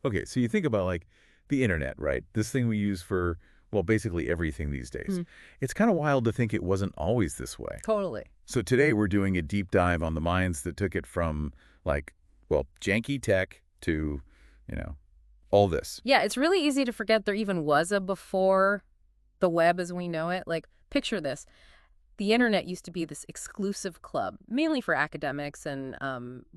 Okay, so you think about like the internet, right? This thing we use for, well, basically everything these days. Mm, It's kind of wild to think it wasn't always this way. totally. So today we're doing a deep dive on the minds that took it from like, well, janky tech to, you know, all this. Yeah, it's really easy to forget there even was a before the web as we know it. Like, picture this. The internet used to be this exclusive club, mainly for academics and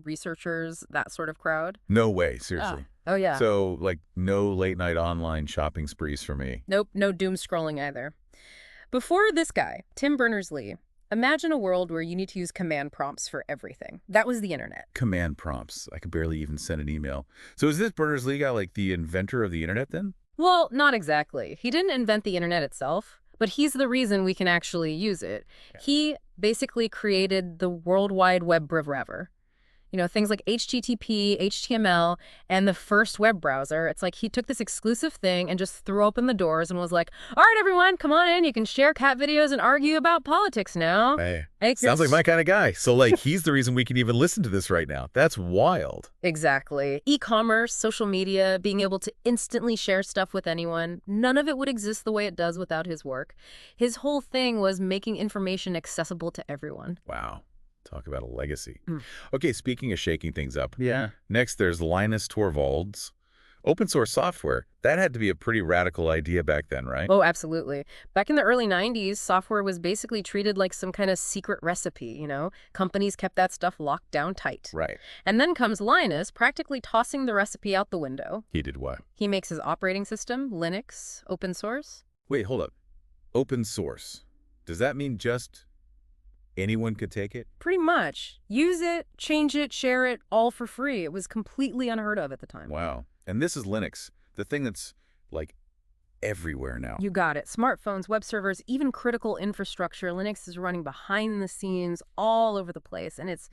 researchers, that sort of crowd. No way, Oh. seriously. Oh, yeah. So like no late night online shopping sprees for me. Nope, no doom scrolling either. Before this guy, Tim Berners-Lee, imagine a world where you need to use command prompts for everything. That was the internet. Command prompts. I could barely even send an email. So is this Berners-Lee guy like the inventor of the internet then? Well, not exactly. He didn't invent the internet itself, but he's the reason we can actually use it. Yeah. He basically created the World Wide Web forever. You know, things like HTTP, HTML, and the first web browser. It's like he took this exclusive thing and just threw open the doors and was like, all right, everyone, come on in. You can share cat videos and argue about politics now. Hey, Hey, sounds like my kind of guy. So like he's the reason we can even listen to this right now. That's wild. Exactly. E-commerce, social media, being able to instantly share stuff with anyone. None of it would exist the way it does without his work. His whole thing was making information accessible to everyone. Wow. Talk about a legacy. Mm. Okay, speaking of shaking things up. Yeah. Next, there's Linus Torvalds. Open source software. That had to be a pretty radical idea back then, right? Oh, absolutely. Back in the early 90s, software was basically treated like some kind of secret recipe, you know? Companies kept that stuff locked down tight. Right. And then comes Linus, practically tossing the recipe out the window. He did what? He makes his operating system, Linux, open source. Wait, hold up. Open source. Does that mean just anyone could take it? Pretty much. Use it, change it, share it, all for free. It was completely unheard of at the time. Wow. And this is Linux, the thing that's like everywhere now. You got it. Smartphones, web servers, even critical infrastructure. Linux is running behind the scenes all over the place. And it's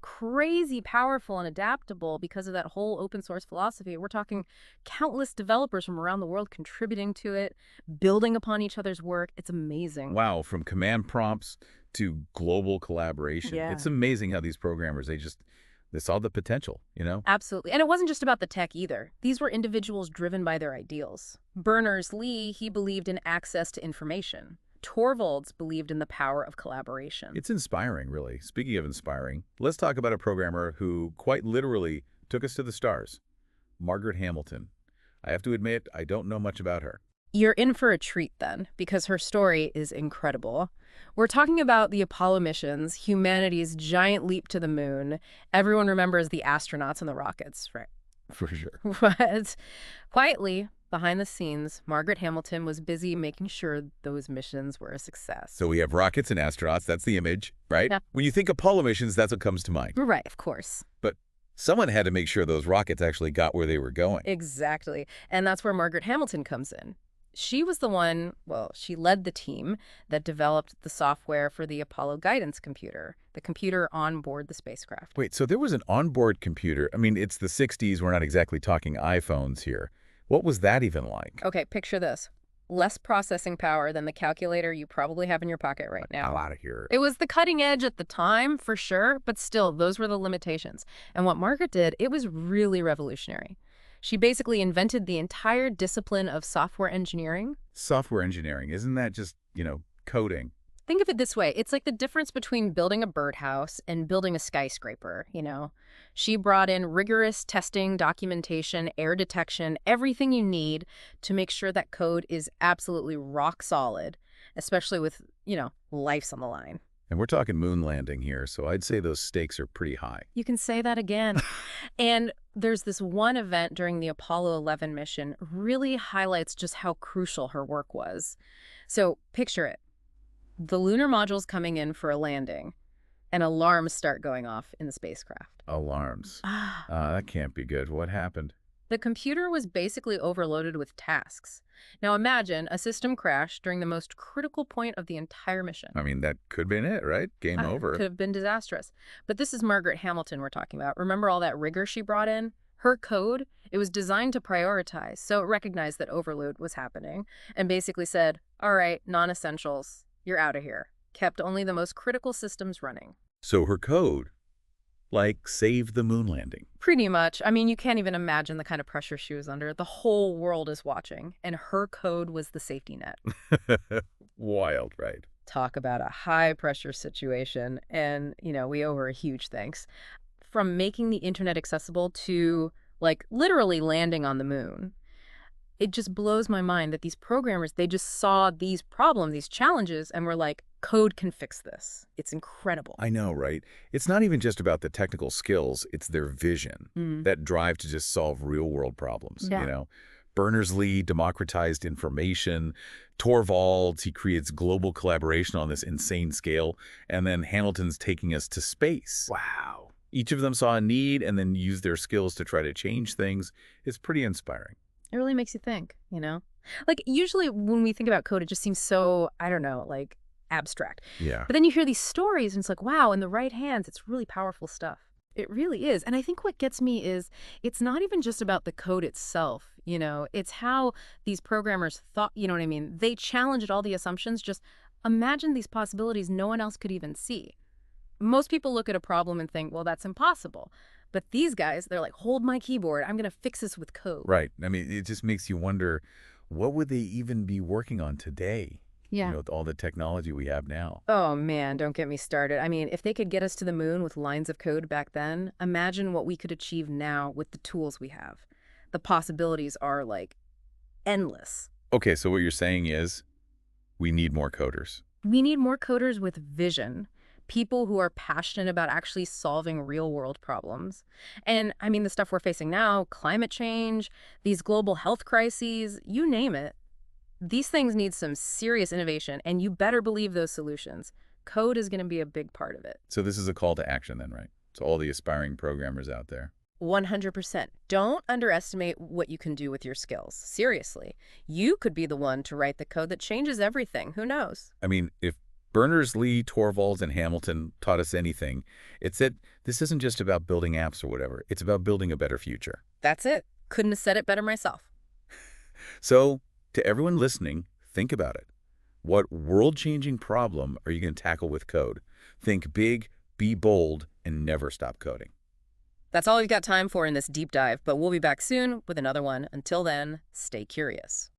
crazy powerful and adaptable because of that whole open source philosophy. We're talking countless developers from around the world contributing to it, building upon each other's work. It's amazing. Wow, from command prompts to global collaboration. Yeah. It's amazing how these programmers, they saw the potential, you know? Absolutely. And it wasn't just about the tech either. These were individuals driven by their ideals. Berners-Lee, he believed in access to information. Torvalds believed in the power of collaboration. It's inspiring, really. Speaking of inspiring, let's talk about a programmer who quite literally took us to the stars. Margaret Hamilton. I have to admit, I don't know much about her. You're in for a treat then, because her story is incredible. We're talking about the Apollo missions, humanity's giant leap to the moon. Everyone remembers the astronauts and the rockets, right? For sure. But quietly, behind the scenes, Margaret Hamilton was busy making sure those missions were a success. So we have rockets and astronauts. That's the image, right? Yeah. When you think Apollo missions, that's what comes to mind. Right, of course. But someone had to make sure those rockets actually got where they were going. Exactly. And that's where Margaret Hamilton comes in. She was the one, well, she led the team that developed the software for the Apollo guidance computer, the computer on board the spacecraft. Wait, so there was an onboard computer. I mean, it's the 60s. We're not exactly talking iPhones here. What was that even like? Okay, picture this. Less processing power than the calculator you probably have in your pocket right now. Out of here. It was the cutting edge at the time, for sure, but still, those were the limitations. And what Margaret did, it was really revolutionary. She basically invented the entire discipline of software engineering. Software engineering, isn't that just, coding? Think of it this way. It's like the difference between building a birdhouse and building a skyscraper, you know? She brought in rigorous testing, documentation, error detection, everything you need to make sure that code is absolutely rock solid, especially with, life's on the line. And we're talking moon landing here, so I'd say those stakes are pretty high. You can say that again. And there's this one event during the Apollo 11 mission really highlights just how crucial her work was. So picture it. The lunar module's coming in for a landing, and alarms start going off in the spacecraft. Alarms. That can't be good. What happened? The computer was basically overloaded with tasks. Now imagine a system crash during the most critical point of the entire mission. I mean, that could have been it, right? Game over. Could have been disastrous. But this is Margaret Hamilton we're talking about. Remember all that rigor she brought in? Her code, it was designed to prioritize, so it recognized that overload was happening and basically said, all right, non-essentials, you're out of here. Kept only the most critical systems running. So her code, Like save the moon landing. Pretty much. I mean, you can't even imagine the kind of pressure she was under. The whole world is watching, and her code was the safety net. Wild, right? Talk about a high-pressure situation, and, we owe her a huge thanks. From making the internet accessible to, like, literally landing on the moon. It just blows my mind that these programmers, they just saw these problems, these challenges, and were like, code can fix this. It's incredible. I know, right? It's not even just about the technical skills, it's their vision, Mm. that drive to just solve real-world problems, Yeah. you know? Berners-Lee democratized information. Torvalds, he creates global collaboration on this insane scale. And then Hamilton's taking us to space. Wow. Each of them saw a need and then used their skills to try to change things. It's pretty inspiring. It really makes you think. Like, usually when we think about code, it just seems so, I don't know, like, abstract. Yeah. But then you hear these stories, and it's like, wow, in the right hands, it's really powerful stuff. It really is. And I think what gets me is it's not even just about the code itself. It's how these programmers thought, you know what I mean? They challenged all the assumptions. Just imagine these possibilities no one else could even see. Most people look at a problem and think, well, that's impossible. But these guys, they're like, hold my keyboard. I'm going to fix this with code. Right. I mean, it just makes you wonder, what would they even be working on today? Yeah. With all the technology we have now. Oh, man, don't get me started. I mean, if they could get us to the moon with lines of code back then, imagine what we could achieve now with the tools we have. The possibilities are, like, endless. Okay, so what you're saying is we need more coders. We need more coders with vision, people who are passionate about actually solving real-world problems. And, I mean, the stuff we're facing now, climate change, these global health crises, you name it. These things need some serious innovation, and you better believe those solutions. Code is going to be a big part of it. So this is a call to action then, right? To all the aspiring programmers out there. 100%. Don't underestimate what you can do with your skills. Seriously. You could be the one to write the code that changes everything. Who knows? I mean, if Berners-Lee, Torvalds, and Hamilton taught us anything, it's that this isn't just about building apps or whatever. It's about building a better future. That's it. Couldn't have said it better myself. So, to everyone listening, think about it. What world-changing problem are you going to tackle with code? Think big, be bold, and never stop coding. That's all we've got time for in this deep dive, but we'll be back soon with another one. Until then, stay curious.